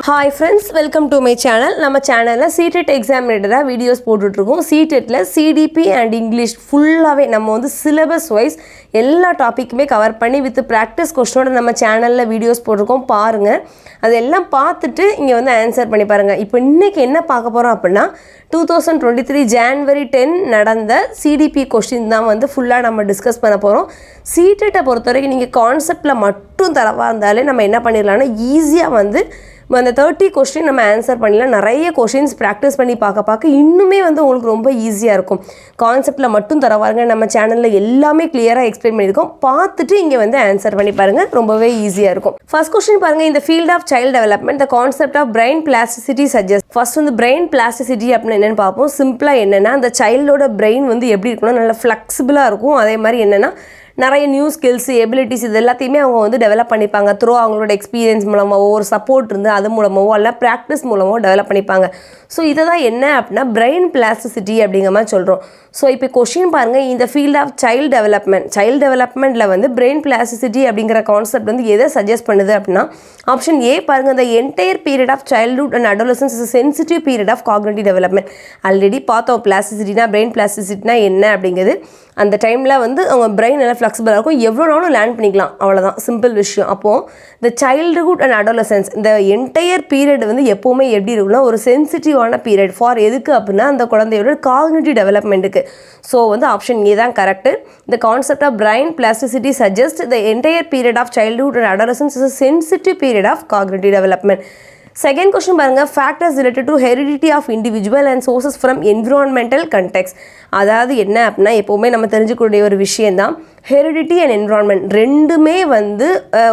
Hi friends, welcome to my channel. நம்ம சேனல்ல CTET exam related videos போட்டுட்டு இருக்கோம். CTETல CDP and English ஃபுல்லாவே நம்ம வந்து syllabus wise எல்லா டாபிக்குமே கவர் பண்ணி with practice questionோட நம்ம சேனல்ல வீடியோஸ் போட்டுருக்கோம் பாருங்க. அதெல்லாம் பார்த்துட்டு இங்க வந்து ஆன்சர் பண்ணி பாருங்க. இப்போ இன்னைக்கு என்ன பார்க்க போறோம் அப்படினா 2023 January 10 நடந்த CDP क्वेश्चन தான் வந்து ஃபுல்லா நம்ம டிஸ்கஸ் பண்ண போறோம். CTET பொறுத்தவரைக்கும் நீங்க கான்செப்ட்ல மட்டும் தரவா இருந்தாலே நம்ம என்ன பண்ணிரலாம்னா ஈஸியா வந்து அந்த 30 क्वेश्चन நம்ம ஆன்சர் பண்ணலாம். நிறைய क्वेश्चंस பிராக்டீஸ் பண்ணி பார்க்க இன்னுமே வந்து உங்களுக்கு ரொம்ப ஈஸியா இருக்கும். கான்செப்ட்ல மட்டும் தரவாங்க நம்ம சேனல்ல எல்லாமே கிளியரா எக்ஸ்பிளைன் பண்ணிருக்கோம். பார்த்துட்டு இங்க வந்து ஆன்சர் பண்ணி பாருங்க. ரொம்பவே ஈஸியா இருக்கும். ஃபர்ஸ்ட் क्वेश्चन பாருங்க, இந்த field of child development the concept of brain plasticity suggests. First வந்து brain plasticity அப்படினா என்னன்னு பாப்போம். சிம்பிளா என்னன்னா அந்த சைல்டோட பிரெயின் வந்து எப்படி இருக்கும்னா நல்ல ஃப்ளெக்சிபிளா இருக்கும். அதே மாதிரி என்னன்னா நிறைய நியூ ஸ்கில்ஸ் எபிலிட்டிஸ் இது எல்லாத்தையுமே அவங்க வந்து டெவலப் பண்ணிப்பாங்க. த்ரூ அவங்களோட எக்ஸ்பீரியன்ஸ் மூலமாவோ ஒரு சப்போர்ட் இருந்து அது மூலமாவோ அல்ல ப்ராக்டிஸ் மூலமாவோ டெவலப் பண்ணிப்பாங்க. ஸோ இதை தான் என்ன அப்படின்னா பிரெயின் பிளாஸ்டிசிட்டி அப்படிங்கிற மாதிரி சொல்கிறோம். ஸோ இப்போ கொஸ்டின் பாருங்கள், இந்த ஃபீல்ட் ஆஃப் சைல்டு டெவலப்மெண்ட்டில் வந்து பிரெயின் பிளாஸ்டிசிட்டி அப்படிங்கிற கான்செப்ட் வந்து எதை சஜஸ்ட் பண்ணுது அப்படின்னா ஆப்ஷன் ஏ பாருங்கள், the entire period of childhood and adolescence is a sensitive period of cognitive development. Already பார்த்தோம் பிளாஸ்டிசிட்டினா பிரெயின் பிளாஸ்டிசிட்டினா என்ன அப்படிங்கிறது. அந்த டைமில் வந்து அவங்க பிரெயின் நல்லா ஃப்ளெக்சிபிளாக இருக்கும், எவ்வளோ நாளும் லேர்ன் பண்ணிக்கலாம், அவ்வளோதான் சிம்பிள் விஷயம். அப்போது இந்த சைல்டுஹுட் அண்ட் அடாலசன்ஸ் இந்த என்டையர் பீரியட் வந்து எப்போவுமே எப்படி இருக்குன்னா ஒரு சென்சிட்டிவான பீரியட் ஃபார் எதுக்கு அப்படின்னா அந்த குழந்தையோட காக்னிட்டிவ் டெவலப்மெண்ட்டுக்கு. ஸோ வந்து ஆப்ஷன் ஏ தான் கரெக்டு. இந்த concept of brain plasticity suggest the entire period of childhood and adolescence is a sensitive period of cognitive development. Second question பாருங்க, factors related to heredity of individual and sources from environmental context. அதாவது என்ன அப்படின்னா எப்போவுமே நம்ம தெரிஞ்சுக்கூடிய ஒரு விஷயந்தான் heredity and environment ரெண்டுமே வந்து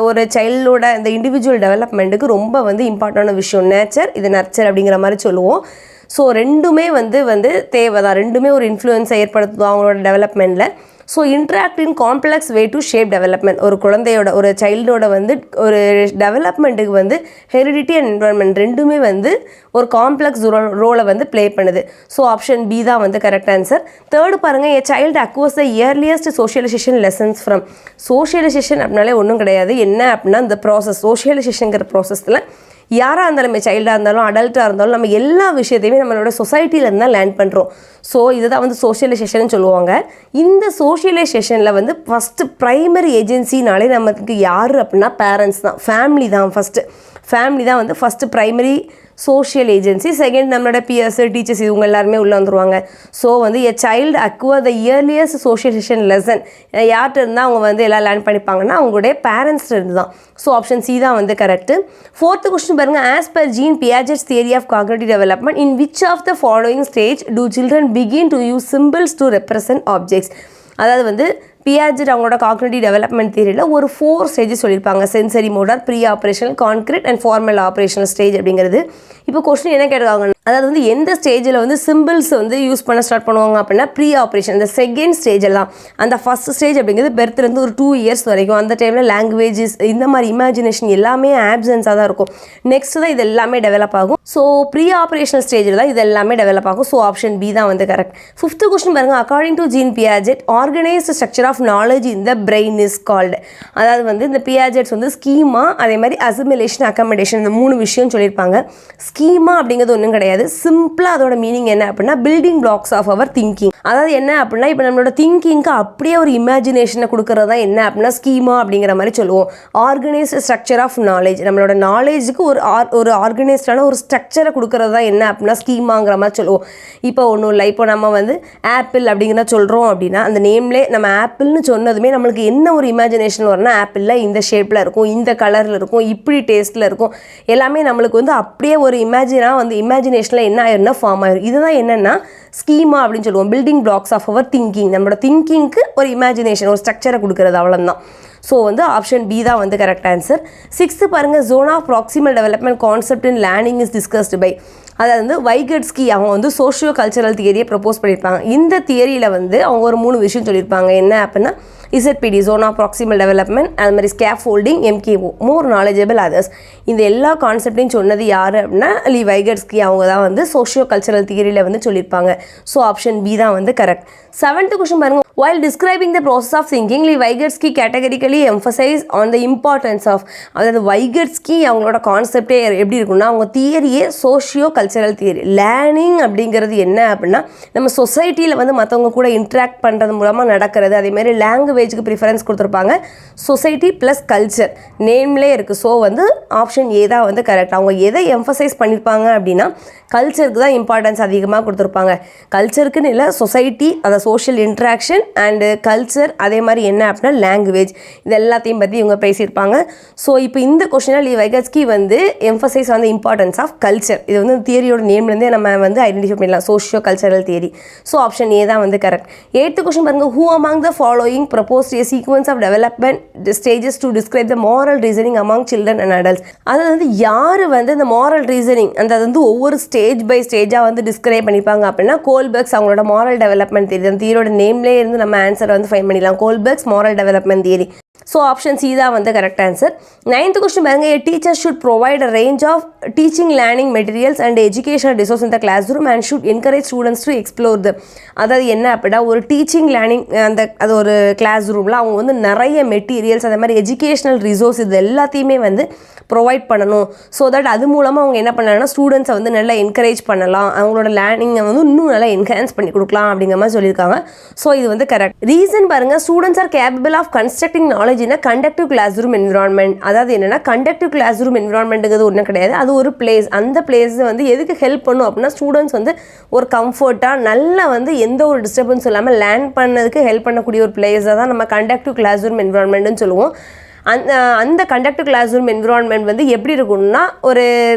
ஒரு சைல்டோட இந்த இண்டிவிஜுவல் டெவலப்மெண்ட்டுக்கு ரொம்ப வந்து இம்பார்ட்டண்டான விஷயம். நேச்சர் இது நர்ச்சர் அப்படிங்கிற மாதிரி சொல்லுவோம். ஸோ ரெண்டுமே வந்து தேவை தான், ரெண்டுமே ஒரு இன்ஃப்ளூயன்ஸை ஏற்படுத்தும் அவங்களோட டெவலப்மெண்ட்டில். So interact in complex way to shape development. ஒரு குழந்தையோட ஒரு சைல்டோட வந்து ஒரு டெவலப்மெண்ட்டுக்கு வந்து ஹெரிடிட்டி அண்ட் என்விரான்மெண்ட் ரெண்டுமே வந்து ஒரு காம்ப்ளெக்ஸ் ரோலை வந்து ப்ளே பண்ணுது. ஸோ ஆப்ஷன் பி தான் வந்து கரெக்ட் ஆன்சர். தேர்டு பாருங்கள், a child acquires the earliest socialization lessons from. Socialization அப்படின்னாலே ஒன்றும் கிடையாது, என்ன அப்படின்னா இந்த ப்ராசஸ் சோஷியலைசேஷனுங்கிற ப்ராசஸில் யாராக இருந்தாலுமே சைல்டாக இருந்தாலும் அடல்ட்டாக இருந்தாலும் நம்ம எல்லா விஷயத்தையுமே நம்மளோட சொசைட்டியிலேருந்து தான் லேர்ன் பண்ணுறோம். ஸோ இதுதான் வந்து சோஷியலைசேஷன் சொல்லுவாங்க. இந்த சோஷியலைசேஷனில் வந்து ஃபஸ்ட்டு ப்ரைமரி ஏஜென்சினாலே நமக்கு யார் அப்படின்னா பேரண்ட்ஸ் தான், ஃபேமிலி தான் வந்து first primary social agency. Second நம்மளோட பியர்ஸ் டீச்சர்ஸ் இவங்க எல்லாருமே உள்ளே வந்துருவாங்க. ஸோ வந்து எ சைல்டு அக்வயர் த இயர்லியஸ்ட் சோஷியலைசேஷன் லெசன் யார்கிட்ட இருந்தால் அவங்க வந்து எல்லாம் லேர்ன் பண்ணிப்பாங்கன்னா அவங்களுடைய பேரண்ட்ஸ் இருந்து தான். ஸோ ஆப்ஷன் சி தான் வந்து கரெக்டு. ஃபோர்த்து கொஸ்டின் பாருங்கள், as per Jean Piaget's theory of cognitive development in which of the following stage do children begin to use symbols to represent objects. அதாவது வந்து பியாஜெட் அவங்களோட cognitive development தியரியில் ஒரு 4 stages சொல்லியிருப்பாங்க. Sensory motor, pre operational, concrete and formal operational stage அப்படிங்கிறது. இப்போ question என்ன கேட்குறாங்க, அதாவது வந்து எந்த ஸ்டேஜில் வந்து சிம்பிள்ஸ் வந்து யூஸ் பண்ண ஸ்டார்ட் பண்ணுவாங்க அப்படின்னா ப்ரீ ஆப்ரேஷன் இந்த செகண்ட் ஸ்டேஜில் தான். அந்த ஃபஸ்ட் ஸ்டேஜ் அப்படிங்கிறது பெர்த்லேருந்து ஒரு 2 இயர்ஸ் வரைக்கும். அந்த டைமில் லாங்குவேஜஸ் இந்த மாதிரி இமேஜினேஷன் எல்லாமே ஆப்சன்ஸாக தான் இருக்கும். நெக்ஸ்ட் தான் இது எல்லாமே டெவலப் ஆகும். ஸோ ப்ரீ ஆப்ரேஷனல் ஸ்டேஜில் தான் இது எல்லாமே டெவலப் ஆகும். ஸோ ஆப்ஷன் பி தான் வந்து கரெக்ட். ஃபிஃப்த்து கொஸ்டின் பாருங்கள், according to Jean Piaget organized structure of knowledge in the brain is called. அதாவது வந்து இந்த பியாஜெட்ஸ் வந்து ஸ்கீமா அதே மாதிரி அசிமிலேஷன் அக்கமடேஷன் இந்த 3 விஷயம் சொல்லியிருப்பாங்க. ஸ்கீமா அப்படிங்கிறது ஒன்றும் கிடையாது, சிம்பிளாக அதோட மீனிங் என்ன அப்படின்னா building blocks of our thinking. அதாவது என்ன அப்படின்னா இப்போ நம்மளோட திங்கிங்க்கு அப்படியே ஒரு இமேஜினேஷனை கொடுக்கறது தான் என்ன அப்படின்னா ஸ்கீமா அப்படிங்கிற மாதிரி சொல்லுவோம். ஆர்கனைஸ்டு ஸ்ட்ரக்சர் ஆஃப் நாலேஜ் நம்மளோட நாலேஜுக்கு ஒரு ஆர்கனைஸ்டான ஒரு ஸ்ட்ரக்சரை கொடுக்கறது தான் என்ன அப்படின்னா ஸ்கீமாங்கிற மாதிரி சொல்லுவோம். இப்போ ஒன்றும் இல்லை, இப்போ நம்ம வந்து ஆப்பிள் அப்படிங்கிற சொல்கிறோம் அப்படின்னா அந்த நேம்லேயே நம்ம ஆப்பிள்னு சொன்னதுமே நம்மளுக்கு என்ன ஒரு இமேஜினேஷன் வரும்னா ஆப்பிளில் இந்த ஷேப்பில் இருக்கும், இந்த கலரில் இருக்கும், இப்படி டேஸ்ட்டில் இருக்கும், எல்லாமே நம்மளுக்கு வந்து அப்படியே ஒரு இமேஜினேஷனில் என்ன ஆயிரும்னா ஃபார்ம் ஆயிரும். இதுதான் என்னென்னா ஸ்கீமா அப்படின்னு சொல்லுவோம். Building blocks of our thinking, நம்மளோட திங்கிங்க்கு ஒரு இமேஜினேஷன் ஒரு ஸ்ட்ரக்சரை கொடுக்குறது, அவ்வளோதான். ஸோ வந்து ஆப்ஷன் பி தான் வந்து கரெக்ட் ஆன்சர். 6th பாருங்கள், zone of proximal development concept in learning is discussed by. அதாவது வந்து வைகட்ஸ்கி அவங்க வந்து சோஷியோ கல்ச்சரல் தியரியை ப்ரப்போஸ் பண்ணியிருப்பாங்க. இந்த தியரியில் வந்து அவங்க ஒரு 3 விஷயம் சொல்லியிருப்பாங்க. என்ன அப்படின்னா இசட்பிடி ஜோன் ஆஃப் ப்ராக்சிமல் டெவலப்மெண்ட், அது மாதிரி ஸ்கேஃபோல்டிங், MKO மோர் நாலேஜபிள் அதர்ஸ். இந்த எல்லா கான்செப்டையும் சொன்னது யார் அப்படின்னா வைகட்ஸ்கி அவங்க தான் வந்து சோஷியோ கல்ச்சரல் தியரியில் வந்து சொல்லியிருப்பாங்க. ஸோ ஆப்ஷன் பி தான் வந்து கரெக்ட். 7th கொஸ்டின் பாருங்கள், While describing the process of thinking, Vygotsky categorically emphasized on the importance of அதாவது Vygotsky அவங்களோட கான்செப்டே எப்படி இருக்குன்னா அவங்க தியரியே சோஷியோ கல்ச்சரல் தியரி. லேர்னிங் அப்படிங்கிறது என்ன அப்படின்னா நம்ம சொசைட்டியில் வந்து மற்றவங்க கூட இன்ட்ராக்ட் பண்ணுறது மூலமாக நடக்கிறது. அதேமாதிரி லாங்குவேஜுக்கு ப்ரிஃபரன்ஸ் கொடுத்துருப்பாங்க. சொசைட்டி ப்ளஸ் கல்ச்சர் நேம்லேயே இருக்குது. ஸோ வந்து ஆப்ஷன் ஏ தான் வந்து கரெக்ட். அவங்க எதை எம்ஃபசைஸ் பண்ணியிருப்பாங்க அப்படின்னா கல்ச்சருக்கு தான் இம்பார்ட்டன்ஸ் அதிகமாக கொடுத்துருப்பாங்க. கல்ச்சருக்குன்னு இல்லை, சொசைட்டி, அதை சோஷியல் இன்ட்ராக்ஷன் அண்டு கல்ச்சர், அதே மாதிரி என்ன அப்படின்னா லாங்குவேஜ், இது எல்லாத்தையும் பற்றி இவங்க பேசியிருப்பாங்க. ஸோ இப்போ இந்த கொஸ்டினில் வைகட்ஸ்கி வந்து emphasise on the importance of culture. இது வந்து தியரியோட நேம்லேருந்தே நம்ம வந்து ஐடென்டிஃபை பண்ணலாம், socio cultural theory. So option A தான் வந்து கரெக்ட். 8th கொஸ்டின் பாருங்கள். Who among the following proposed a sequence of development stages to describe the moral reasoning among children and adults. அதாவது வந்து யார் வந்து இந்த மாரல் ரீசனிங் அந்த வந்து ஒவ்வொரு ஸ்டேஜ் பை ஸ்டேஜாக வந்து டிஸ்கிரைப் பண்ணிப்பாங்க அப்படின்னா கோல்பர்க்ஸ் அவங்களோட மாரல் டெவலப்மெண்ட் தியரி. அந்த தியரியோட நேம்லேயே இருந்து நம்ம ஆன்சரை வந்து ஃபைண்ட் பண்ணிடலாம். Kohlberg's moral development theory. So option C தான் வந்து கரெக்ட் ஆன்சர். 9th கொஸ்டின் பாருங்க. A teacher should provide a range of teaching learning materials and educational resources in the classroom and should encourage students to explore them. அதாவது என்ன அப்படின்னா ஒரு teaching learning அது ஒரு class ரூமில் அவங்க வந்து நிறைய மெட்டீரியல்ஸ் அதே மாதிரி எஜுகேஷ்னல் ரிசோர்ஸ் இது எல்லாத்தையுமே வந்து ப்ரொவைட் பண்ணணும். ஸோ தட் அது மூலமாக அவங்க என்ன பண்ணலாம்னா ஸ்டூடெண்ட்ஸை வந்து நல்லா என்கரேஜ் பண்ணலாம், அவங்களோட லேர்னிங்கை வந்து இன்னும் நல்லா என்ஹான்ஸ் பண்ணி கொடுக்கலாம் அப்படிங்கிற மாதிரி சொல்லியிருக்காங்க. ஸோ இது வந்து கரெக்ட். ரீசன் பாருங்கள். Students are capable of constructing knowledge in conductive classroom environment. அதாவது என்னென்னா கண்டக்டிவ் கிளாஸ் ரூம் என்விரான்மெண்ட்டுங்கிறது ஒன்றும் கிடையாது, அது ஒரு பிளேஸ். அந்த பிளேஸ் வந்து எதுக்கு ஹெல்ப் பண்ணும் அப்படின்னா ஸ்டூடெண்ட்ஸ் வந்து ஒரு கம்ஃபர்ட்டாக நல்லா வந்து எந்த ஒரு டிஸ்டர்பன்ஸும் இல்லாமல் லேர்ன் பண்ணதுக்கு ஹெல்ப் பண்ணக்கூடிய ஒரு பிளேஸை தான் நம்ம கண்டக்டிவ் கிளாஸ் ரூம் என்விரான்மெண்ட்னு சொல்லுவோம். அந்த கண்டக்டிவ் கிளாஸ் ரூம் என்விரான்மெண்ட் வந்து எப்படி இருக்கும்னா ஒரு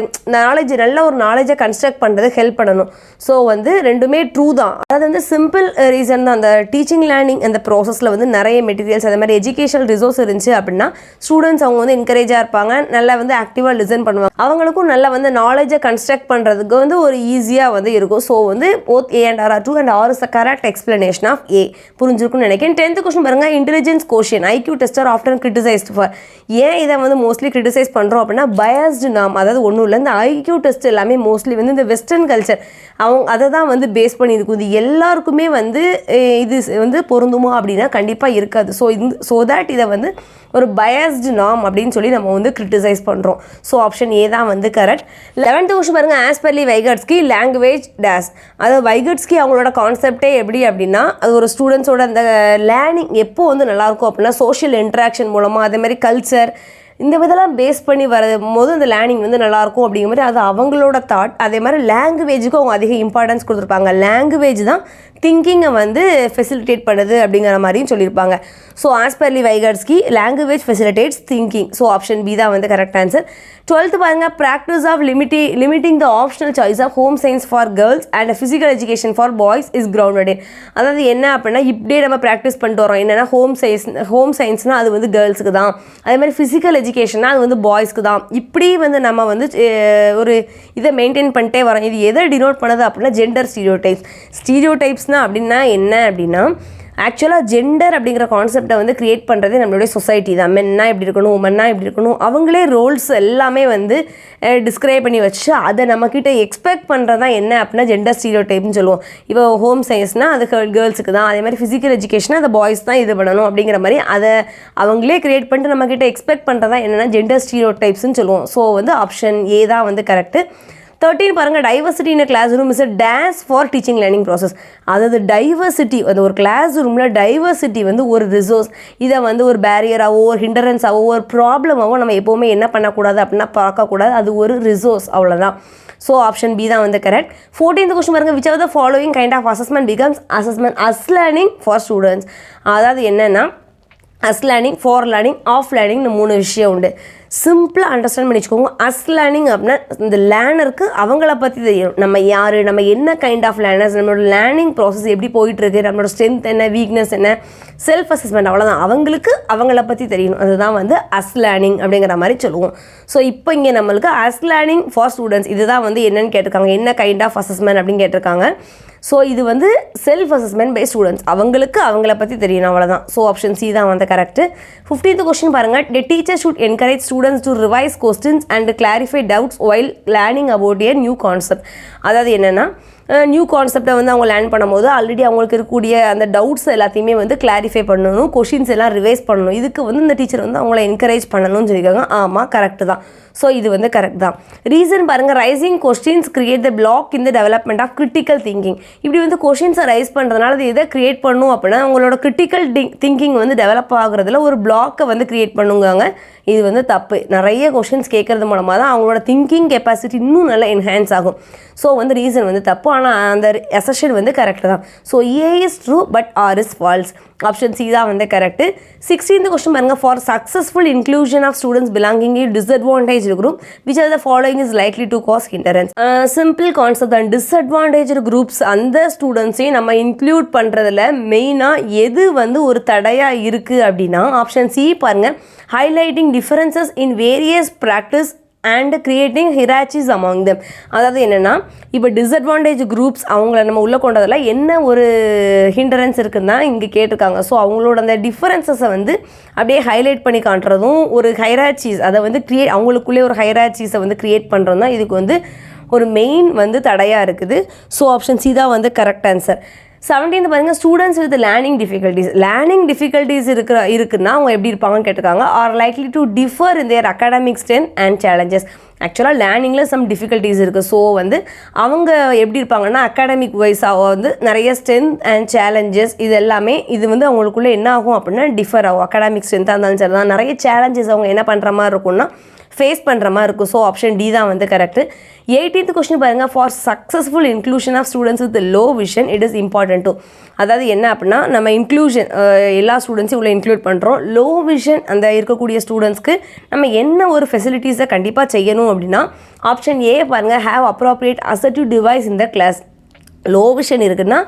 நாலேஜ் நல்ல ஒரு நாலேஜை கன்ஸ்ட்ரக்ட் பண்ணுறது ஹெல்ப் பண்ணணும். ஸோ வந்து ரெண்டுமே ட்ரூ தான். அதாவது வந்து சிம்பிள் ரீசன் தான். அந்த டீச்சிங் லேர்னிங் அந்த ப்ராசஸில் வந்து நிறைய மெட்டீரியல்ஸ் அதே மாதிரி எஜுகேஷனல் ரிசோர்ஸ் இருந்துச்சு அப்படின்னா ஸ்டூடெண்ட்ஸ் அவங்க வந்து என்கரேஜாக இருப்பாங்க, நல்லா வந்து ஆக்டிவாக லிசன் பண்ணுவாங்க, அவங்களுக்கும் நல்லா வந்து நாலேஜை கன்ஸ்ட்ரக்ட் பண்ணுறதுக்கு வந்து ஒரு ஈஸியாக வந்து இருக்கும். ஸோ வந்து both A and R R true and R is the correct explanation of A. புரிஞ்சிருக்குன்னு நினைக்கிறேன். 10th கொஸ்டின் பாருங்கள். Intelligence quotient IQ tests are often criticized for. ஏன் இதை வந்து மோஸ்ட்லி கிரிட்டிசைஸ் பண்ணுறோம் அப்படின்னா பயஸ்டு நாம். அதாவது ஒன்றும் இல்லை, இந்த ஐக்யூ டெஸ்ட் எல்லாமே மோஸ்ட்லி வந்து இந்த வெஸ்டர்ன் கல்ச்சர் அவங்க அதை தான் வந்து பேஸ் பண்ணியிருக்கும். இது எல்லாருக்குமே வந்து இது வந்து பொருந்துமா அப்படின்னா கண்டிப்பாக இருக்காது. ஸோ தட் இதை வந்து ஒரு பயஸ்டு நாம் அப்படின்னு சொல்லி நம்ம வந்து கிரிட்டிசைஸ் பண்ணுறோம். ஸோ ஆப்ஷன் ஏ தான் வந்து கரெக்ட். 11th கொஸ்டின் பாருங்கள். As per Vygotsky language does. அதாவது வைகட்ஸ்கி அவங்களோட கான்செப்டே எப்படி அப்படின்னா அது ஒரு ஸ்டூடெண்ட்ஸோட அந்த லேர்னிங் எப்போ வந்து நல்லாயிருக்கும் அப்படின்னா சோஷியல் இன்ட்ராக்ஷன் மூலமாக அதே மாதிரி கல்ச்சர் இந்த இதெல்லாம் பேஸ் பண்ணி வரும்போது அந்த லேர்னிங் வந்து நல்லாயிருக்கும் அப்படிங்கிற மாதிரி அது அவங்களோட தாட். அதே மாதிரி லாங்குவேஜுக்கும் அவங்க அதிக இம்பார்ட்டன்ஸ் கொடுத்துருப்பாங்க. லாங்குவேஜ் தான் திங்கிங்கை வந்து ஃபெசிலிட்டேட் பண்ணுது அப்படிங்கிற மாதிரியும் சொல்லியிருப்பாங்க. So as per Vygotsky language facilitates thinking. So option B தான் வந்து கரெக்ட் ஆன்சர். 12th பாருங்கள். Practice of limiting the optional choice of home science for girls and physical education for boys is grounded in. அதாவது என்ன அப்படின்னா இப்படியே நம்ம practice பண்ணிட்டு வரோம். என்னென்னா ஹோம் சயின்ஸ்னால் அது வந்து கேர்ள்ஸுக்கு தான், அதே மாதிரி ஃபிசிக்கல் எஜுகேஷன்னா அது வந்து பாய்ஸ்க்கு தான். இப்படி வந்து நம்ம வந்து ஒரு இதை மெயின்டைன் பண்ணிட்டே வரோம். இது எதை டினோட் பண்ணுது அப்படின்னா ஜெண்டர் ஸ்டீரியோடைப்ஸ்னால் அப்படின்னா என்ன அப்படின்னா ஆக்சுவலாக ஜெண்டர் அப்படிங்கிற கான்செப்டை வந்து க்ரியேட் பண்ணுறதே நம்மளுடைய சொசைட்டி தான். மென்னா இப்படி இருக்கணும், உமன்னா இப்படி இருக்கணும், அவங்களே ரோல்ஸ் எல்லாமே வந்து டிஸ்கிரைப் பண்ணி வச்சு அதை நம்மக்கிட்ட எக்ஸ்பெக்ட் பண்ணுறது தான் என்ன அப்படின்னா ஜெண்டர் ஸ்டீரியோடைப்னு சொல்லுவோம். இப்போ ஹோம் சயின்ஸ்னால் அது கேர்ள்ஸுக்கு தான், அதே மாதிரி ஃபிசிக்கல் எஜுகேஷனாக அதை பாய்ஸ் தான் இது பண்ணணும் அப்படிங்கிற மாதிரி அதை அவங்களே க்ரியேட் பண்ணிட்டு நம்மக்கிட்ட எக்ஸ்பெக்ட் பண்ணுறது தான் என்னென்னா ஜெண்டர் ஸ்டீரியோடைப்ஸ்னு சொல்லுவோம். ஸோ வந்து ஆப்ஷன் ஏ தான் வந்து கரெக்டு. 13 பாருங்கள். Diversity in classroom is a days for teaching learning process. அதாவது டைவர்சிட்டி அந்த ஒரு கிளாஸ் ரூமில் டைவர்சிட்டி வந்து ஒரு ரிசோர்ஸ். இதை வந்து ஒரு பேரியராகவோ ஒரு ஹிண்டரன்ஸாகவோ ஒரு ப்ராப்ளமாகவோ நம்ம எப்போவுமே என்ன பண்ணக்கூடாது அப்படின்னா பார்க்கக்கூடாது. அது ஒரு ரிசோர்ஸ், அவ்வளோதான். ஸோ ஆப்ஷன் பி தான் வந்து கரெக்ட். 14th கொஸ்டின் பாருங்கள். Which are the following kind of assessment becomes assessment as learning for students. அதாவது என்னென்னா as learning, for learning, of லேர்னிங்னு 3 விஷயம் உண்டு. சிம்பிளாக அண்டர்ஸ்டாண்ட் பண்ணி வச்சுக்கோங்க. அஸ் லேர்னிங் அப்படின்னா இந்த லேர்னருக்கு அவங்கள பற்றி தெரியும். நம்ம யார், நம்ம என்ன கைண்ட் ஆஃப் லேர்னர்ஸ், நம்மளோட லேர்னிங் ப்ராசஸ் எப்படி போயிட்டுருக்கு, நம்மளோட ஸ்ட்ரென்த் என்ன, வீக்னஸ் என்ன, செல்ஃப் அசஸ்மெண்ட், அவ்வளோதான். அவங்களுக்கு அவங்கள பற்றி தெரியணும். அதுதான் வந்து அஸ் லேர்னிங் அப்படிங்கிற மாதிரி சொல்லுவோம். ஸோ இப்போ இங்கே நம்மளுக்கு அஸ் லேர்னிங் ஃபார் ஸ்டூடெண்ட்ஸ் இதுதான் வந்து என்னென்னு கேட்டிருக்காங்க. என்ன கைண்ட் ஆஃப் அசஸ்மெண்ட் அப்படின்னு கேட்டிருக்காங்க. ஸோ இது வந்து செல்ஃப் அசஸ்மெண்ட் பை ஸ்டூடெண்ட்ஸ், அவங்களுக்கு அவங்கள பற்றி தெரியணும், அவ்வளோதான். ஸோ ஆப்ஷன் சி தான் வந்து கரெக்ட். 15th கொஸ்டின் பாருங்கள். தி teacher should encourage students to revise questions and clarify doubts while learning about a new concept. அதாவது என்னென்னா நியூ கான்செப்டை வந்து அவங்க லேர்ன் பண்ணும்போது ஆல்ரெடி அவங்களுக்கு இருக்கக்கூடிய அந்த டவுட்ஸ் எல்லாத்தையுமே வந்து கிளாரிஃபை பண்ணணும், கொஷின்ஸ் எல்லாம் ரிவைஸ் பண்ணணும். இதுக்கு வந்து இந்த டீச்சர் வந்து அவங்கள என்கரேஜ் பண்ணணும்னு சொல்லியிருக்காங்க. ஆமாம், கரெக்டு தான். ஸோ இது வந்து கரெக்ட் தான். ரீசன் பாருங்கள், raising questions create the block in the development of critical thinking. இப்படி வந்து கொஷின்ஸை ரைஸ் பண்ணுறதுனால அது எதை கிரியேட் பண்ணும் அப்படின்னா அவங்களோட கிரிட்டிக்கல் திங்கிங் வந்து டெவலப் ஆகுறதுல ஒரு பிளாக்கை வந்து கிரியேட் பண்ணுவாங்க. இது வந்து தப்பு. நிறைய கொஷின்ஸ் கேட்கறது மூலமாக தான் அவங்களோட திங்கிங் கெப்பாசிட்டி இன்னும் நல்லா என்ஹான்ஸ் ஆகும். ஸோ வந்து ரீசன் வந்து தப்பு, ஆனால் அந்த அசெஷன் வந்து கரெக்டு தான். So A is true but R is false. Option C தான் வந்து கரெக்டு. 16th கொஸ்டின் பாருங்க, for successful inclusion of students belonging in disadvantage group which are the following is likely to cause hindrance. Simple concept தான். Disadvantage groups அந்த ஸ்டூடெண்ட்ஸையும் நம்ம include பண்ணுறதுல மெயினாக எது வந்து ஒரு தடையாக இருக்குது அப்படின்னா ஆப்ஷன் சி பாருங்கள், highlighting differences in various practice and creating hierarchies among them. அதாவது என்னென்னா, இப்போ டிஸ்அட்வான்டேஜ் குரூப்ஸ் அவங்கள நம்ம உள்ளே கொண்டதில் என்ன ஒரு ஹிண்டரன்ஸ் இருக்குன்னு தான் இங்கே கேட்டிருக்காங்க. ஸோ அவங்களோட அந்த டிஃபரன்சஸை வந்து அப்படியே ஹைலைட் பண்ணி காட்டுறதும் ஒரு ஹைராச்சிஸ் அதை வந்து அவங்களுக்குள்ளே ஒரு ஹைராச்சிஸை வந்து க்ரியேட் பண்ணுறதும் தான் இதுக்கு வந்து ஒரு மெயின் வந்து தடையாக இருக்குது. ஸோ ஆப்ஷன் சி தான் வந்து கரெக்ட் ஆன்சர். 17th பாருங்கள், ஸ்டூடெண்ட்ஸ் வித் லேர்னிங் டிஃபிகல்ட்டிஸ் இருக்குன்னா அவங்க எப்படி இருப்பாங்கன்னு கேட்டிருக்காங்க. Are likely to differ in their academic strength and challenges. ஆக்சுவலாக லேர்னிங்கில் சம் டிஃபிகல்ட்டிஸ் இருக்குது. ஸோ வந்து அவங்க எப்படி இருப்பாங்கன்னா அகாடமிக் வைஸாக வந்து நிறைய ஸ்ட்ரென்த் அண்ட் சேலஞ்சஸ் இது எல்லாமே இது வந்து அவங்களுக்குள்ளே என்ன ஆகும் அப்படின்னா டிஃபர் ஆகும். அகாடமிக் ஸ்ட்ரென்த்தாக இருந்தாலும் சரி தான், நிறைய சேலஞ்சஸ் அவங்க என்ன பண்ணுற மாதிரி இருக்கும்னா ஃபேஸ் பண்ணுற மாதிரி இருக்கும். ஸோ ஆப்ஷன் டி தான் வந்து கரெக்டு. 18th கொஸ்டின் பாருங்கள், for successful inclusion of students with low vision it is important to. அதாவது என்ன அப்படின்னா நம்ம இன்க்ளூஷன் எல்லா ஸ்டூடெண்ட்ஸையும் உள்ள இன்க்ளூட் பண்ணுறோம். லோ விஷன் அந்த இருக்கக்கூடிய ஸ்டூடெண்ட்ஸ்க்கு நம்ம என்ன ஒரு ஃபெசிலிட்டிஸை கண்டிப்பாக செய்யணும் அப்படின்னா ஆப்ஷன் ஏ பாருங்கள், have appropriate assertive device in the class. Low vision இருக்குன்னா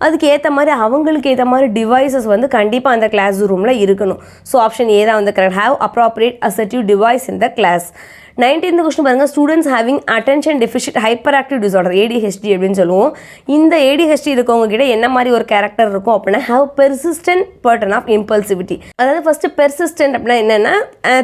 அதுக்கு ஏற்ற மாதிரி அவங்களுக்கு ஏற்ற மாதிரி டிவைசஸ் வந்து கண்டிப்பாக அந்த கிளாஸ் ரூமில் இருக்கணும். ஸோ ஆப்ஷன் ஏ தான் வந்து correct, have appropriate assertive device in the class. 19th question பாருங்கள், students having attention deficit hyperactive disorder ADHD அப்படின்னு சொல்லுவோம். இந்த ADHD இருக்கவங்க கிட்ட என்ன மாதிரி ஒரு கேரக்டர் இருக்கும் அப்படின்னா have persistent pattern of impulsivity. அதாவது ஃபஸ்ட்டு பெர்சிஸ்டன்ட் அப்படின்னா என்னென்னா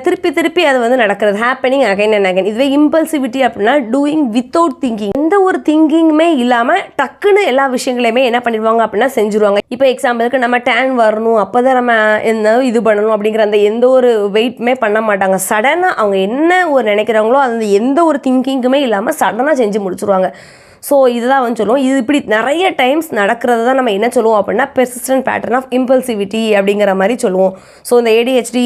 திருப்பி அது வந்து நடக்கிறது, ஹேப்பனிங் அகைன் அண்ட் அகைன். இதுவே இம்பல்சிவிட்டி அப்படின்னா டூயிங் வித்தவுட் திங்கிங், எந்த ஒரு திங்கிங்குமே இல்லாமல் டக்குன்னு எல்லா விஷயங்களையுமே என்ன பண்ணிடுவாங்க அப்படின்னா செஞ்சுருவாங்க. இப்போ எக்ஸாம்பிளுக்கு நம்ம டேன் வரணும் அப்போ தான் நம்ம என்ன இது பண்ணணும் அப்படிங்கிற அந்த எந்த ஒரு வெயிட்டுமே பண்ண மாட்டாங்க. சடனாக அவங்க என்ன ஒரு நினைக்கிறாங்களோ அந்த எந்த ஒரு திங்கிங்குமே இல்லாமல் சடனாக செஞ்சு முடிச்சுருவாங்க. ஸோ இதுதான் வந்து சொல்லுவோம். இது இப்படி நிறைய டைம்ஸ் நடக்கிறது தான் நம்ம என்ன சொல்லுவோம் அப்படின்னா பெர்சிஸ்டன்ட் பேட்டர்ன் ஆஃப் இம்பல்சிவிட்டி அப்படிங்கிற மாதிரி சொல்லுவோம். ஸோ இந்த ADHD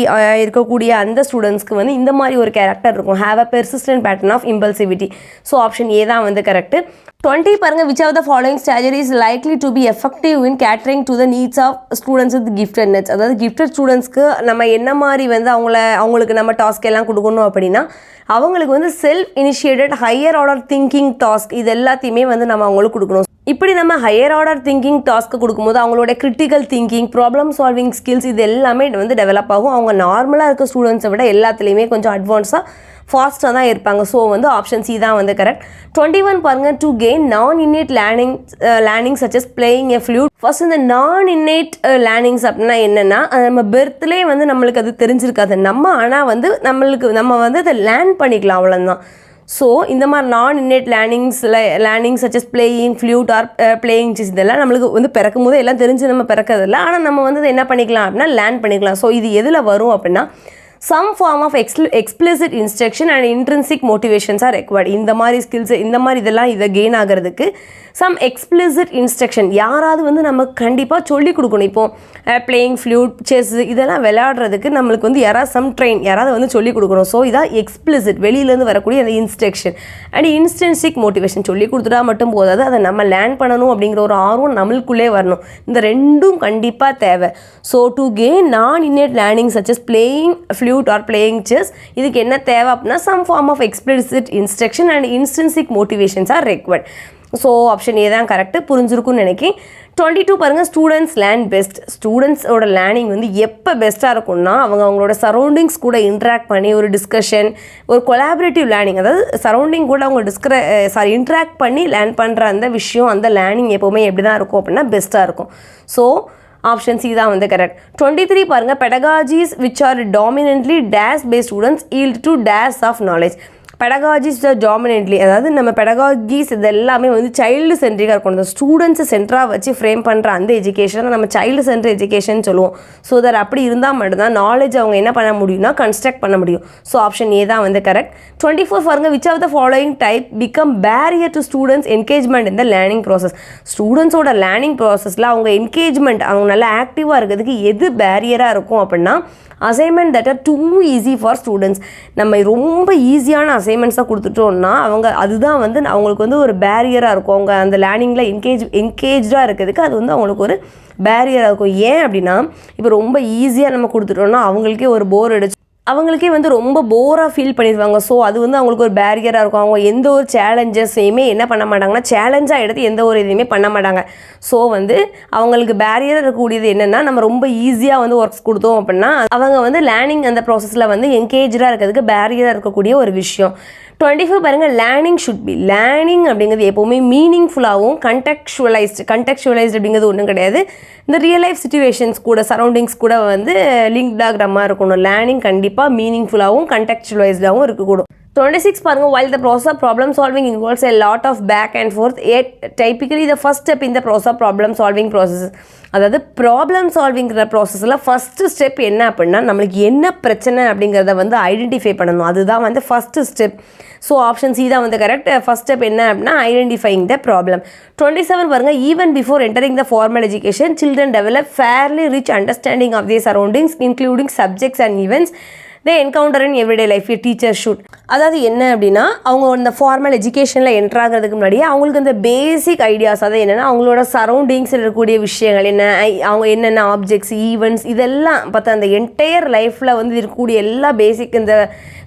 இருக்கக்கூடிய அந்த ஸ்டூடெண்ட்ஸ்க்கு வந்து இந்த மாதிரி ஒரு கேரக்டர் இருக்கும், have a persistent pattern of impulsivity. So option A தான் வந்து கரெக்ட். 20 பாருங்கள், which of the following strategy is likely to be effective in catering to the needs of students with giftedness. அதாவது கிஃப்டட் ஸ்டூடெண்ட்ஸ்க்கு நம்ம என்ன மாதிரி வந்து அவங்களுக்கு நம்ம டாஸ்க் எல்லாம் கொடுக்கணும் அப்படின்னா அவங்களுக்கு வந்து self initiated higher order thinking task இது எல்லாத்தையுமே வந்து நம்ம அவங்களுக்கு கொடுக்கணும். இப்படி நம்ம ஹையர் ஆர்டர் திங்கிங் டாஸ்க்கு கொடுக்கும்போது அவங்களோட critical thinking, problem solving skills இது எல்லாமே வந்து டெவலப் ஆகும். அவங்க நார்மலாக இருக்க ஸ்டூடெண்ட்ஸை விட எல்லாத்துலேயுமே கொஞ்சம் அட்வான்ஸாக ஃபாஸ்ட்டாக தான் இருப்பாங்க. ஸோ வந்து ஆப்ஷன் சி தான் வந்து கரெக்ட். 21 பாருங்கள், to gain non innate learning such as playing a flute. First இந்த நான் இன்னேட் லேர்னிங்ஸ் அப்படின்னா என்னென்னா நம்ம பெர்த்லேயே வந்து நம்மளுக்கு அது தெரிஞ்சிருக்காது, ஆனால் வந்து நம்ம வந்து அதை லேர்ன் பண்ணிக்கலாம் அவ்வளோதான். ஸோ இந்த மாதிரி non innate learning such as playing flute or playing chess இதெல்லாம் நம்மளுக்கு வந்து பிறக்கும் போது எல்லாம் தெரிஞ்சு நம்ம பிறக்கிறதில்ல, ஆனால் நம்ம வந்து என்ன பண்ணிக்கலாம் அப்படின்னா லேர்ன் பண்ணிக்கலாம். ஸோ இது எதில் வரும் அப்படின்னா some form of explicit instruction and intrinsic motivations are required. இந்த மாதிரி ஸ்கில்ஸ் இந்த மாதிரி இதெல்லாம் இதை கெயின் ஆகிறதுக்கு some explicit instruction யாராவது வந்து நம்ம கண்டிப்பாக சொல்லி கொடுக்கணும். இப்போது பிளேயிங் ஃப்ளூட் செஸ் இதெல்லாம் விளையாடுறதுக்கு நம்மளுக்கு வந்து யாராவது வந்து சொல்லி கொடுக்கணும். ஸோ இதான் எக்ஸ்பிளிசிட் வெளியிலேருந்து வரக்கூடிய அந்த இன்ஸ்ட்ரக்ஷன் அண்ட் இன்ஸ்டன்சிக் மோட்டிவேஷன். சொல்லி கொடுத்துட்டா மட்டும் போதாது, அதை நம்ம லேர்ன் பண்ணணும் அப்படிங்கிற ஒரு ஆர்வம் நம்மளுக்குள்ளே வரணும். இந்த ரெண்டும் கண்டிப்பாக தேவை. So to gain non innate learning such as playing flute or playing chess இதுக்கு என்ன தேவை அப்படின்னா some form of explicit instruction and intrinsic motivations are required. So option A தான் கரெக்டு, புரிஞ்சிருக்குன்னு நினைக்கிறேன். 22 பாருங்கள், ஸ்டூடெண்ட்ஸ் லேர்ன் பெஸ்ட். ஸ்டூடெண்ட்ஸோட லேர்னிங் வந்து எப்போ பெஸ்ட்டாக இருக்கும்னா அவங்களோட சரௌண்டிங்ஸ் கூட இன்ட்ராக்ட் பண்ணி ஒரு டிஸ்கஷன், ஒரு கொலாபரேட்டிவ் லேர்னிங், அதாவது சரௌண்டிங் கூட அவங்க இன்ட்ராக்ட் பண்ணி லேர்ன் பண்ணுற அந்த விஷயம், அந்த லேர்னிங் எப்போவுமே எப்படி தான் இருக்கும் அப்படின்னா பெஸ்ட்டாக இருக்கும். ஸோ ஆப்ஷன் சி தான் வந்து கரெக்ட். 23 பாருங்கள், pedagogies which are dominantly dash based students yield to dash of knowledge. Pedagogies dominantly, அதாவது நம்ம பெடகாஜிஸ் இது எல்லாமே வந்து சைல்டு சென்ட்ரிக்காக இருக்கும். அந்த ஸ்டூடெண்ட்ஸை சென்டராக வச்சு ஃப்ரேம் பண்ணுற அந்த எஜுகேஷனை நம்ம சைல்டு சென்டர் எஜுகேஷன் சொல்லுவோம். ஸோ தட் அப்படி இருந்தால் மட்டும்தான் நாலேஜ் அவங்க என்ன பண்ண முடியும்னா கன்ஸ்ட்ரக்ட் பண்ண முடியும். ஸோ ஆப்ஷன் ஏ தான் வந்து கரெக்ட். 24 பாருங்க, which of the following type become barrier to students engagement இந்த லேர்னிங் ப்ராசஸ். ஸ்டூடெண்ட்ஸோட லேர்னிங் ப்ராசஸில் அவங்க என்கேஜ்மெண்ட், அவங்க நல்லா ஆக்டிவாக இருக்கிறதுக்கு எது பேரியராக இருக்கும் அப்படின்னா assignment that are too easy for students. நம்ம ரொம்ப ஈஸியான அசைன்மெண்ட்ஸாக கொடுத்துட்டோம்னா அவங்க அதுதான் வந்து அவங்களுக்கு வந்து ஒரு பேரியராக இருக்கும். அவங்க அந்த லேர்னிங்கில் என்கேஜாக இருக்கிறதுக்கு அது வந்து அவங்களுக்கு ஒரு பேரியராக இருக்கும். ஏன் அப்படின்னா இப்போ ரொம்ப ஈஸியாக நம்ம கொடுத்துட்டோம்னா அவங்களுக்கே ஒரு போர் அடிச்சு அவங்களுக்கே வந்து ரொம்ப போராக ஃபீல் பண்ணிடுவாங்க. ஸோ அது வந்து அவங்களுக்கு ஒரு பேரியராக இருக்கும். அவங்க எந்த ஒரு சேலஞ்சஸையுமே என்ன பண்ண மாட்டாங்கன்னா சேலஞ்சாக எடுத்து எந்த ஒரு இதையுமே பண்ண மாட்டாங்க. ஸோ வந்து அவங்களுக்கு பேரியராக இருக்கக்கூடியது என்னென்னா, நம்ம ரொம்ப ஈஸியாக வந்து ஒர்க்ஸ் கொடுத்தோம் அப்படின்னா அவங்க வந்து லேர்னிங் அந்த ப்ராசஸில் வந்து என்கேஜாக இருக்கிறதுக்கு பேரியராக இருக்கக்கூடிய ஒரு விஷயம். 25 பாருங்கள், லேர்னிங் ஷுட் பி. லேர்னிங் அப்படிங்கிறது எப்போவுமே மீனிங்ஃபுல்லாகவும் கண்டெக்சுவலைஸ்டு அப்படிங்கிறது ஒன்றும் கிடையாது. இந்த ரியல் லைஃப் சிச்சுவேஷன்ஸ் கூட சரௌண்டிங்ஸ் கூட வந்து லிங்க்டாகிற மாதிரி இருக்கணும். லேர்னிங் கண்டிப்பாக மீனிங்ஃபுல்லாகவும் கண்டெக்சுவலைஸ்டாகவும் இருக்கக்கூடும். 26 பாருங்க, while the process of problem solving involves a lot of back and forth, yet typically the first step in the process of problem solving process. அதாவது ப்ராப்ளம் சால்விங்கிற ப்ராசஸில் ஃபஸ்ட்டு ஸ்டெப் என்ன அப்படின்னா நம்மளுக்கு என்ன பிரச்சனை அப்படிங்கிறத வந்து ஐடென்டிஃபை பண்ணணும். அதுதான் வந்து first step. So option C தான் வந்து கரெக்ட். ஃபஸ்ட் ஸ்டெப் என்ன அப்படின்னா ஐடென்டிஃபைங் த ப்ராப்ளம். 27 பாருங்கள், even before entering the formal education children develop fairly rich understanding of their surroundings including subjects and events they encounter in everyday life. A teacher should. அதாவது என்ன அப்படின்னா அவங்க இந்த formal எஜுகேஷனில் enter ஆகிறதுக்கு முன்னாடியே அவங்களுக்கு இந்த பேசிக் ஐடியாஸ், அதாவது என்னென்னா அவங்களோட சரௌண்டிங்ஸில் இருக்கக்கூடிய விஷயங்கள் என்ன, அவங்க என்னென்ன ஆப்ஜெக்ட்ஸ் ஈவெண்ட்ஸ் இதெல்லாம் பார்த்தா அந்த என்டையர் லைஃப்பில் வந்து இருக்கக்கூடிய எல்லா பேசிக் இந்த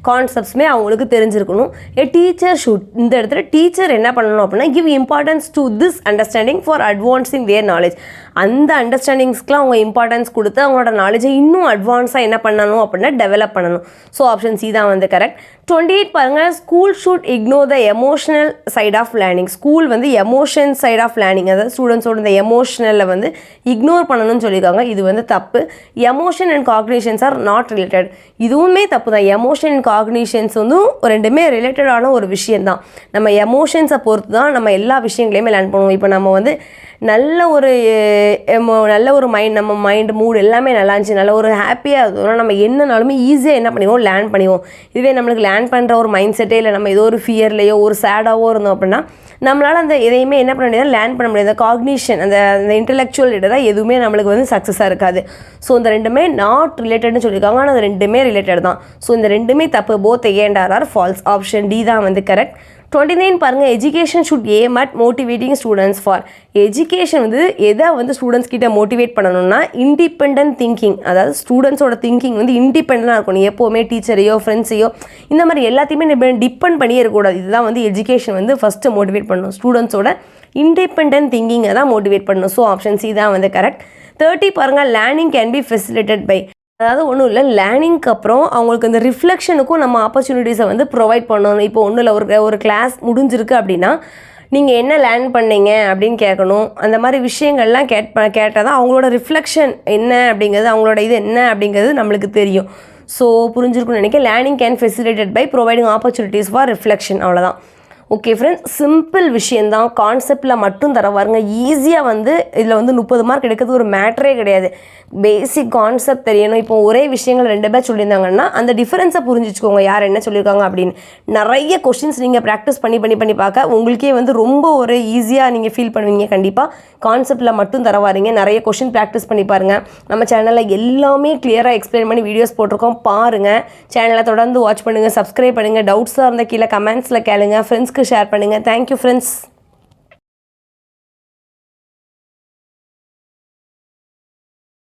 கான்செப்ட்ஸுமே அவங்களுக்கு தெரிஞ்சிருக்கணும். ஏ டீச்சர் ஷுட், இந்த இடத்துல டீச்சர் என்ன பண்ணணும் அப்படின்னா give importance to this understanding for advancing there knowledge. அந்த அண்டர்ஸ்டாண்டிங்ஸ்க்குலாம் அவங்க இம்பார்ட்டன்ஸ் கொடுத்து அவங்களோட நாலேஜை இன்னும் அட்வான்ஸாக என்ன பண்ணணும் அப்படின்னா டெவலப் பண்ணணும். ஸோ ஆப்ஷன் சி தான் வந்து கரெக்ட். 28 பாருங்கள், school should ignore the emotional side of learning. School வந்து எமோஷன் சைட் ஆஃப் லேர்னிங், அதாவது ஸ்டூடெண்ட்ஸோட இந்த எமோஷனலில் வந்து இக்னோர் பண்ணணும்னு சொல்லியிருக்காங்க. இது வந்து தப்பு. Emotion and cognitions are not related. இதுவுமே தப்பு தான். எமோஷன் அண்ட் காக்னிஷன்ஸ் வந்து ரெண்டுமே ரிலேட்டடான ஒரு விஷயந்தான். நம்ம எமோஷன்ஸை பொறுத்து தான் நம்ம எல்லா விஷயங்களையுமே லேர்ன் பண்ணுவோம். இப்போ நம்ம வந்து நல்ல ஒரு நம்ம மைண்ட் மூட் எல்லாமே நல்லா இருந்துச்சு, நல்ல ஒரு ஹாப்பியாக இருந்தோம்னா நம்ம என்னனாலுமே ஈஸியாக என்ன பண்ணிடுவோம், லேர்ன் பண்ணிடுவோம். இதுவே நம்மளுக்கு லேர்ன் பண்ணுற ஒரு மைண்ட் செட்டே இல்லை, நம்ம ஏதோ ஒரு ஃபியர்லையோ ஒரு சேடாகவோ இருந்தோம் அப்படின்னா நம்மளால் அந்த எதையுமே என்ன பண்ண முடியாது, லேர்ன் பண்ண முடியாது. காக்னிஷன் அந்த இன்டெலெக்சுவல் தான் எதுவுமே நம்மளுக்கு வந்து சக்ஸஸாக இருக்காது. ஸோ இந்த ரெண்டுமே நாட் ரிலேட்டட்னு சொல்லியிருக்காங்க, ஆனால் அது ரெண்டுமே ரிலேட்டட் தான். ஸோ இந்த ரெண்டுமே தப்பு. Both A and R false. Option D தான் வந்து கரெக்ட். 29 பாருங்கள், education should aim at motivating students for. Education வந்து எதை வந்து ஸ்டூடெண்ட்ஸ் கிட்ட மோட்டிவேட் பண்ணணும்னா இண்டிபெண்ட் திங்கிங். அதாவது ஸ்டூடெண்ட்ஸோட திங்கிங் வந்து இண்டிபெண்டாக இருக்கணும். எப்போவுமே டீச்சரையோ ஃப்ரெண்ட்ஸையோ இந்த மாதிரி எல்லாத்தையுமே டிபெண்ட் பண்ணியே இருக்கக்கூடாது. இதுதான் வந்து எஜுகேஷன் வந்து ஃபஸ்ட்டு மோட்டிவேட் பண்ணணும். ஸ்டூடெண்ட்ஸோட இண்டிபெண்ட் திங்கிங்கை தான் மோட்டிவேட் பண்ணணும். ஸோ ஆப்ஷன் சி தான் வந்து கரெக்ட். 30 பாருங்கள், learning can be facilitate by. அதாவது ஒன்றும் இல்லை, லேர்னிங்க்கு அப்புறம் அவங்களுக்கு இந்த ரிஃப்ளெக்ஷனுக்கும் நம்ம ஆப்பர்ச்சுனிட்டிஸை வந்து ப்ரொவைட் பண்ணணும். இப்போ ஒன்றும் இல்லை, ஒரு கிளாஸ் முடிஞ்சிருக்கு அப்படின்னா நீங்கள் என்ன லேர்ன் பண்ணீங்க அப்படின்னு கேட்கணும். அந்த மாதிரி விஷயங்கள்லாம் கேட்டால் தான் அவங்களோட ரிஃப்ளெக்ஷன் என்ன அப்படிங்கிறது, அவங்களோட இது என்ன அப்படிங்கிறது நம்மளுக்கு தெரியும். ஸோ புரிஞ்சிருக்குன்னு நினைக்கிறேன். Learning can facilitate by providing opportunities for reflection. அவ்வளோதான். ஓகே ஃப்ரெண்ட்ஸ், சிம்பிள் விஷயந்தான். கான்செப்டில் மட்டும் தர பாருங்க. ஈஸியாக வந்து இதில் வந்து 30 மார்க் எடுக்கிறது ஒரு மேட்டரே கிடையாது. பேசிக் கான்செப்ட் தெரியணும். இப்போ ஒரே விஷயங்கள் 2 பேர் சொல்லியிருந்தாங்கன்னா அந்த டிஃபரன்ஸை புரிஞ்சுக்கோங்க, யார் என்ன சொல்லியிருக்காங்க அப்படின்னு. நிறைய கொஸ்டின்ஸ் நீங்கள் ப்ராக்டிஸ் பண்ணி பார்க்க உங்களுக்கே வந்து ரொம்ப ஒரு ஈஸியாக நீங்கள் ஃபீல் பண்ணுவீங்க. கண்டிப்பாக கான்செப்டில் மட்டும் தர வாரீங்க. நிறைய கொஸ்டின் ப்ராக்டிஸ் பண்ணி பாருங்கள். நம்ம சேனலில் எல்லாமே கிளியராக எக்ஸ்பிளைன் பண்ணி வீடியோஸ் போட்டிருக்கோம், பாருங்கள். சேனலை தொடர்ந்து வாட்ச் பண்ணுங்கள், சப்ஸ்கிரைப் பண்ணுங்கள். டவுட்ஸாக இருந்தால் கீழே கமெண்ட்ஸில் கேளுங்க, ஃப்ரெண்ட்ஸ்க்கு ஷேர் பண்ணுங்கள். Thank you friends.